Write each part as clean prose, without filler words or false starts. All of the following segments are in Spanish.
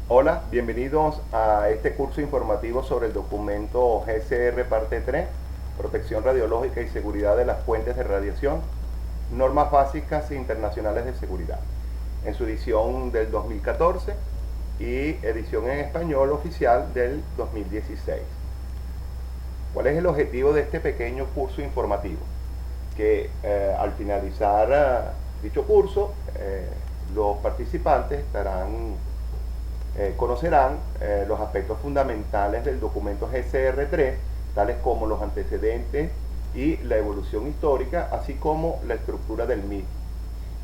Hola, bienvenidos a este curso informativo sobre el documento GCR Parte 3, Protección Radiológica y Seguridad de las Fuentes de Radiación, Normas Básicas Internacionales de Seguridad, en su edición del 2014 y edición en español oficial del 2016. ¿Cuál es el objetivo de este pequeño curso informativo? Que al finalizar dicho curso, los participantes conocerán los aspectos fundamentales del documento GCR3, tales como los antecedentes y la evolución histórica, así como la estructura del mismo.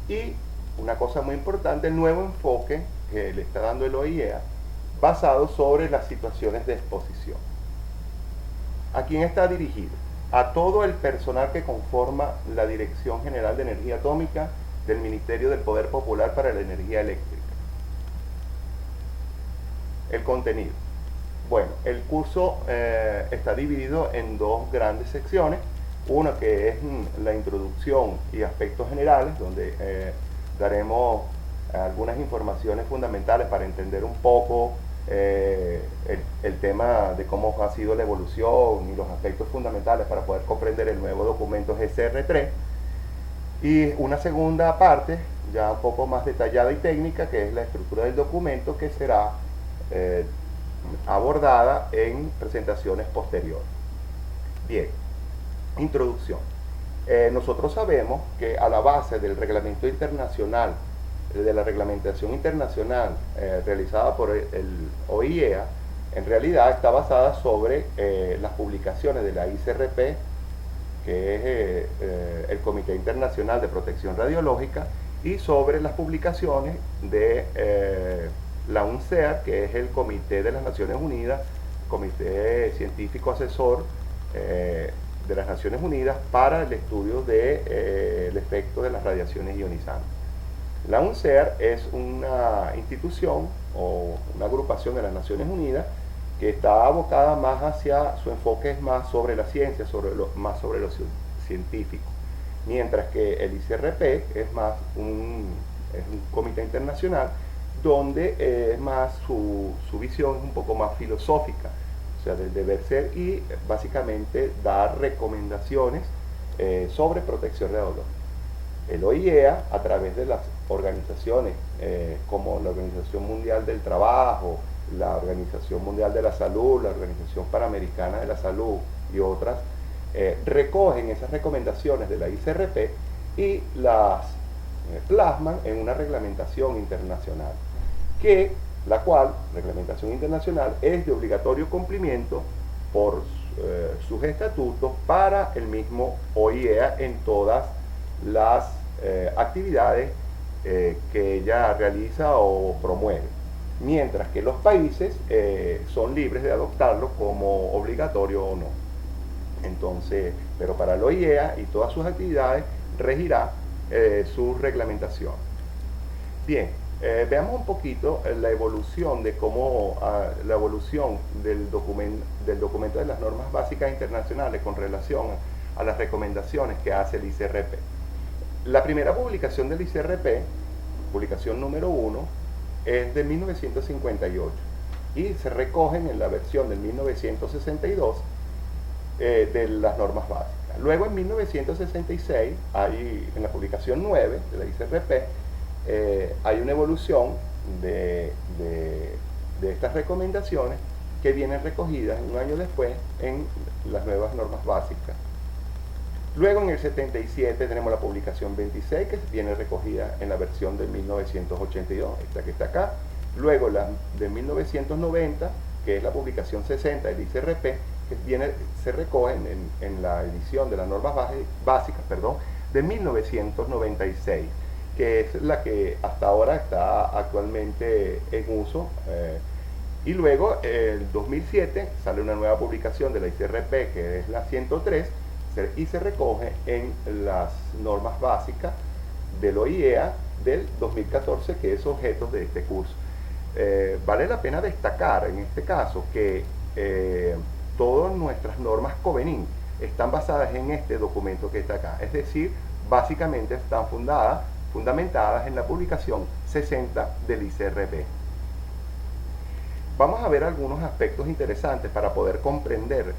Y una cosa muy importante, el nuevo enfoque que le está dando el OIEA, basado sobre las situaciones de exposición. ¿A quién está dirigido? A todo el personal que conforma la Dirección General de Energía Atómica del Ministerio del Poder Popular para la Energía Eléctrica. El contenido. Bueno, el curso está dividido en dos grandes secciones. Una que es la introducción y aspectos generales, donde daremos algunas informaciones fundamentales para entender un poco el tema de cómo ha sido la evolución y los aspectos fundamentales para poder comprender el nuevo documento GCR3. Y una segunda parte, ya un poco más detallada y técnica, que es la estructura del documento, que será eh, abordada en presentaciones posteriores. Bien, introducción. Nosotros sabemos que a la base del reglamento internacional, de la reglamentación internacional realizada por el OIEA, en realidad está basada sobre las publicaciones de la ICRP, que es el Comité Internacional de Protección Radiológica, y sobre las publicaciones de la UNCEAR, que es el Comité de las Naciones Unidas, Comité Científico Asesor de las Naciones Unidas para el estudio del efecto de las radiaciones ionizantes. La UNCEAR es una institución o una agrupación de las Naciones Unidas que está abocada más hacia, su enfoque es más sobre la ciencia, más sobre lo científico, mientras que el ICRP es más es un comité internacional donde es más su visión es un poco más filosófica, o sea, del deber ser, y básicamente dar recomendaciones sobre protección radiológica. El OIEA, a través de las organizaciones como la Organización Mundial del Trabajo, la Organización Mundial de la Salud, la Organización Panamericana de la Salud y otras, recogen esas recomendaciones de la ICRP y las plasman en una reglamentación internacional, la cual, reglamentación internacional, es de obligatorio cumplimiento por sus estatutos para el mismo OIEA en todas las actividades que ella realiza o promueve, mientras que los países son libres de adoptarlo como obligatorio o no. Entonces, pero para el OIEA y todas sus actividades regirá su reglamentación. Bien, veamos un poquito la evolución de cómo la evolución del documento de las normas básicas internacionales con relación a las recomendaciones que hace el ICRP. La primera publicación del ICRP, publicación número 1, es de 1958 y se recogen en la versión del 1962 de las normas básicas. Luego en 1966, en la publicación 9 de la ICRP, hay una evolución de estas recomendaciones que vienen recogidas un año después en las nuevas normas básicas. Luego en el 77 tenemos la publicación 26, que viene recogida en la versión de 1982, esta que está acá. Luego la de 1990, que es la publicación 60 del ICRP, que se recoge en la edición de las normas básicas de 1996, que es la que hasta ahora está actualmente en uso. Y luego, el 2007, sale una nueva publicación de la ICRP, que es la 103, y se recoge en las normas básicas del OIEA del 2014, que es objeto de este curso. Vale la pena destacar en este caso que todas nuestras normas COVENIN están basadas en este documento que está acá, es decir, básicamente están fundamentadas en la publicación 60 del ICRP. vamos a ver algunos aspectos interesantes para poder comprender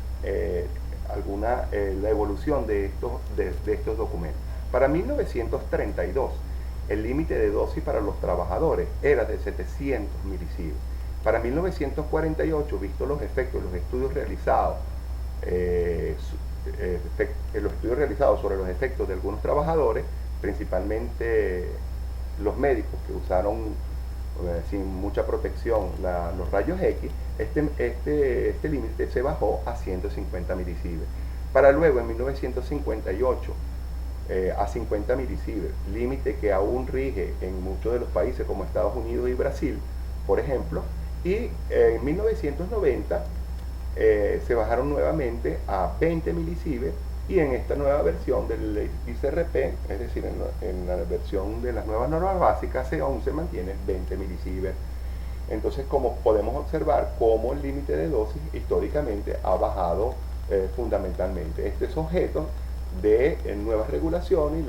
la evolución de estos documentos. Para 1932, el límite de dosis para los trabajadores era de 700 milisieverts. Para 1948, visto los efectos, los estudios realizados sobre los efectos de algunos trabajadores, principalmente los médicos que usaron sin mucha protección los rayos X, este límite se bajó a 150 milisieverts. Para luego, en 1958, a 50 milisieverts, límite que aún rige en muchos de los países como Estados Unidos y Brasil, por ejemplo, y en 1990 se bajaron nuevamente a 20 milisieverts, y en esta nueva versión del ICRP, es decir, en la versión de las nuevas normas básicas, aún se mantiene 20 milisieverts. Entonces, como podemos observar, cómo el límite de dosis históricamente ha bajado fundamentalmente. Este es objeto de nuevas regulaciones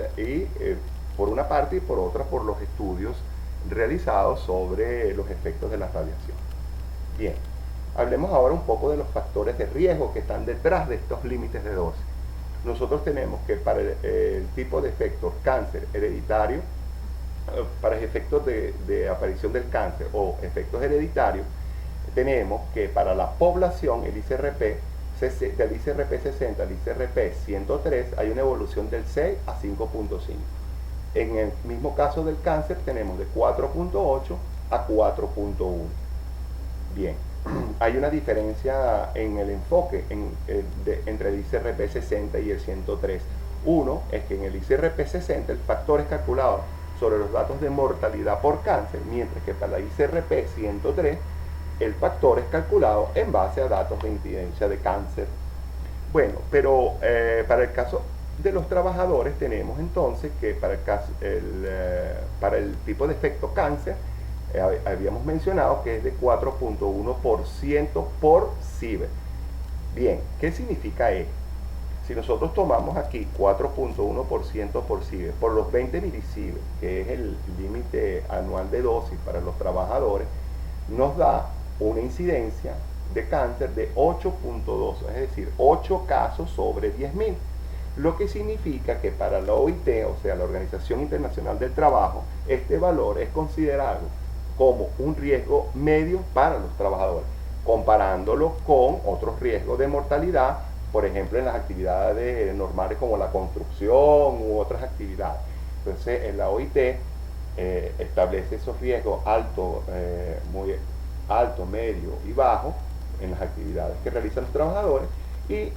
por una parte, y por otra por los estudios realizados sobre los efectos de la radiación. Bien, hablemos ahora un poco de los factores de riesgo que están detrás de estos límites de dosis. Nosotros tenemos que para el tipo de efectos cáncer hereditario, para efectos de aparición del cáncer o efectos hereditarios, tenemos que para la población del ICRP 60 al ICRP 103 hay una evolución del 6 a 5.5. En el mismo caso del cáncer tenemos de 4.8 a 4.1. Bien, hay una diferencia en el enfoque entre el ICRP 60 y el 103. Uno es que en el ICRP 60 el factor es calculado sobre los datos de mortalidad por cáncer, mientras que para la ICRP 103 el factor es calculado en base a datos de incidencia de cáncer. Bueno, pero para el caso de los trabajadores tenemos entonces que para el tipo de efecto cáncer, habíamos mencionado que es de 4.1% por sievert. Bien, ¿qué significa esto? Si nosotros tomamos aquí 4.1% por sievert por los 20 milisieverts, que es el límite anual de dosis para los trabajadores, nos da una incidencia de cáncer de 8.2, es decir, 8 casos sobre 10.000. Lo que significa que para la OIT, o sea, la Organización Internacional del Trabajo, este valor es considerado como un riesgo medio para los trabajadores, comparándolo con otros riesgos de mortalidad, por ejemplo, en las actividades normales como la construcción u otras actividades. Entonces, en la OIT establece esos riesgos muy alto, medio y bajo en las actividades que realizan los trabajadores y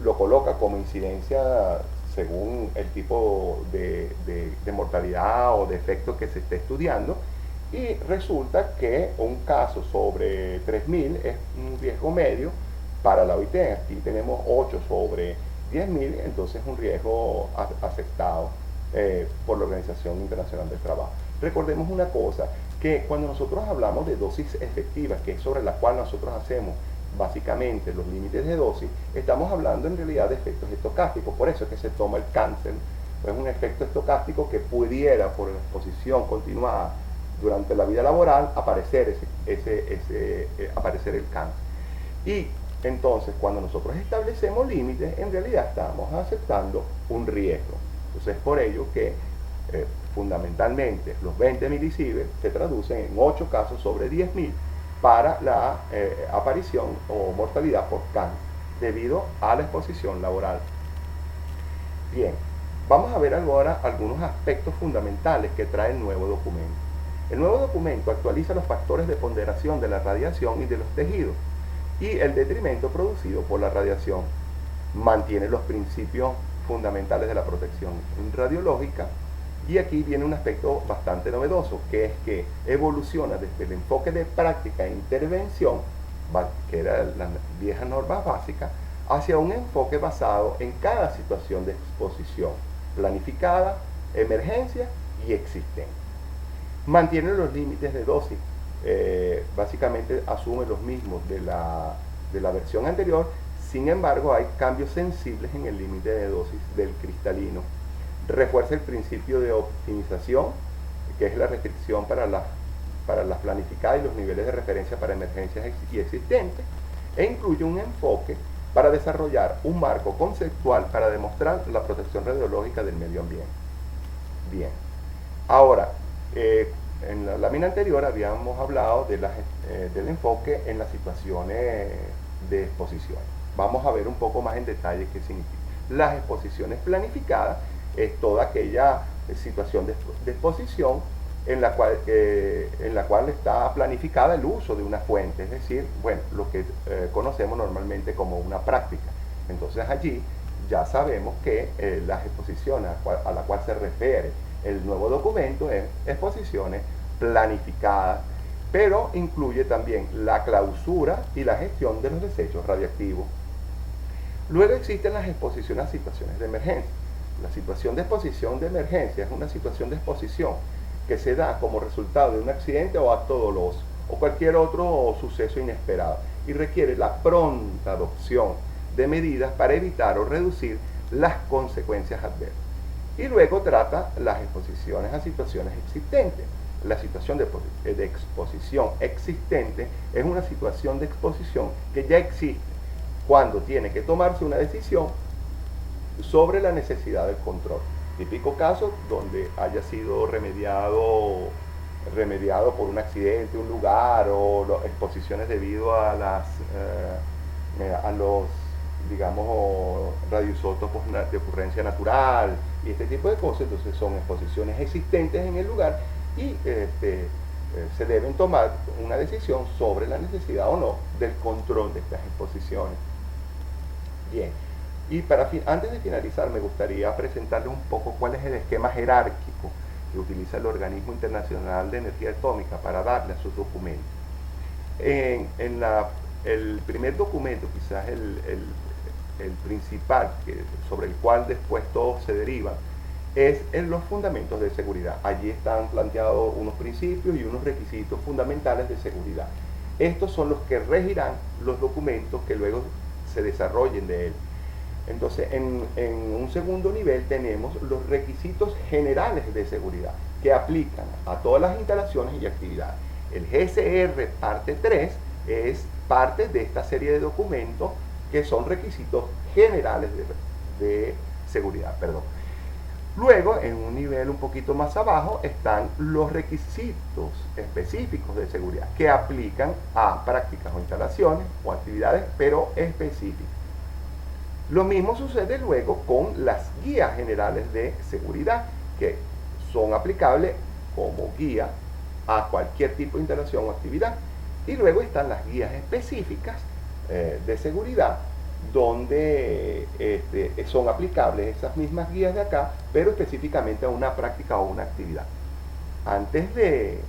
lo coloca como incidencia según el tipo de mortalidad o de efecto que se esté estudiando, y resulta que un caso sobre 3.000 es un riesgo medio para la OIT. Aquí tenemos 8 sobre 10.000, entonces es un riesgo aceptado por la Organización Internacional del Trabajo. Recordemos una cosa, que cuando nosotros hablamos de dosis efectivas, que es sobre la cual nosotros hacemos básicamente los límites de dosis, estamos hablando en realidad de efectos estocásticos. Por eso es que se toma el cáncer, es un efecto estocástico que pudiera, por la exposición continuada durante la vida laboral, aparecer el cáncer. Y entonces, cuando nosotros establecemos límites, en realidad estamos aceptando un riesgo. Entonces, es por ello que fundamentalmente los 20 milisieverts se traducen en 8 casos sobre 10.000 para la aparición o mortalidad por cáncer debido a la exposición laboral. Bien, vamos a ver ahora algunos aspectos fundamentales que trae el nuevo documento. El nuevo documento actualiza los factores de ponderación de la radiación y de los tejidos y el detrimento producido por la radiación. Mantiene los principios fundamentales de la protección radiológica. Y aquí viene un aspecto bastante novedoso, que es que evoluciona desde el enfoque de práctica e intervención, que era las viejas normas básicas, hacia un enfoque basado en cada situación de exposición, planificada, emergencia y existente. Mantiene los límites de dosis, básicamente asume los mismos de la versión anterior. Sin embargo, hay cambios sensibles en el límite de dosis del cristalino. Refuerza el principio de optimización, que es la restricción para las para las planificadas y los niveles de referencia para emergencias y existentes, e incluye un enfoque para desarrollar un marco conceptual para demostrar la protección radiológica del medio ambiente. Bien, ahora, en la lámina anterior habíamos hablado de del enfoque en las situaciones de exposición. Vamos a ver un poco más en detalle qué significa. Las exposiciones planificadas es toda aquella situación de exposición en la cual está planificada el uso de una fuente, es decir, bueno, lo que conocemos normalmente como una práctica. Entonces allí ya sabemos que las exposiciones a la cual se refiere el nuevo documento es exposiciones planificadas, pero incluye también la clausura y la gestión de los desechos radiactivos. Luego existen las exposiciones a situaciones de emergencia. La situación de exposición de emergencia es una situación de exposición que se da como resultado de un accidente o acto doloso o cualquier otro suceso inesperado y requiere la pronta adopción de medidas para evitar o reducir las consecuencias adversas. Y luego trata las exposiciones a situaciones existentes. La situación de exposición existente es una situación de exposición que ya existe cuando tiene que tomarse una decisión sobre la necesidad del control. Típico caso donde haya sido remediado por un accidente, un lugar o exposiciones debido a los, digamos, radioisótopos de ocurrencia natural y este tipo de cosas. Entonces son exposiciones existentes en el lugar y se deben tomar una decisión sobre la necesidad o no del control de estas exposiciones. Bien, y antes de finalizar me gustaría presentarles un poco cuál es el esquema jerárquico que utiliza el Organismo Internacional de Energía Atómica para darle a sus documentos. El primer documento, quizás el principal, sobre el cual después todos se derivan, es en los fundamentos de seguridad. Allí están planteados unos principios y unos requisitos fundamentales de seguridad. Estos son los que regirán los documentos que luego se desarrollen de él. Entonces, en un segundo nivel tenemos los requisitos generales de seguridad que aplican a todas las instalaciones y actividades. El GSR parte 3 es parte de esta serie de documentos que son requisitos generales de seguridad. Luego, en un nivel un poquito más abajo, están los requisitos específicos de seguridad que aplican a prácticas o instalaciones o actividades, pero específicas. Lo mismo sucede luego con las guías generales de seguridad, que son aplicables como guía a cualquier tipo de instalación o actividad. Y luego están las guías específicas de seguridad, donde son aplicables esas mismas guías de acá, pero específicamente a una práctica o una actividad. Antes de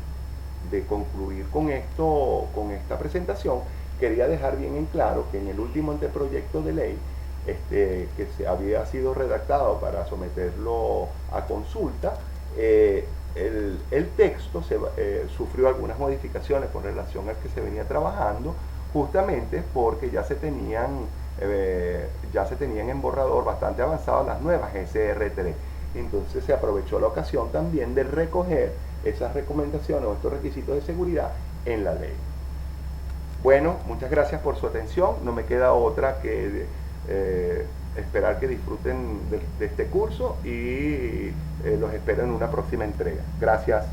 concluir con esta presentación, quería dejar bien en claro que en el último anteproyecto de ley, que se había sido redactado para someterlo a consulta, el texto sufrió algunas modificaciones con relación al que se venía trabajando, justamente porque ya se tenían en borrador bastante avanzado las nuevas SR3. Entonces se aprovechó la ocasión también de recoger esas recomendaciones o estos requisitos de seguridad en la ley. Bueno, muchas gracias por su atención. No me queda otra que esperar que disfruten de este curso y los espero en una próxima entrega. Gracias.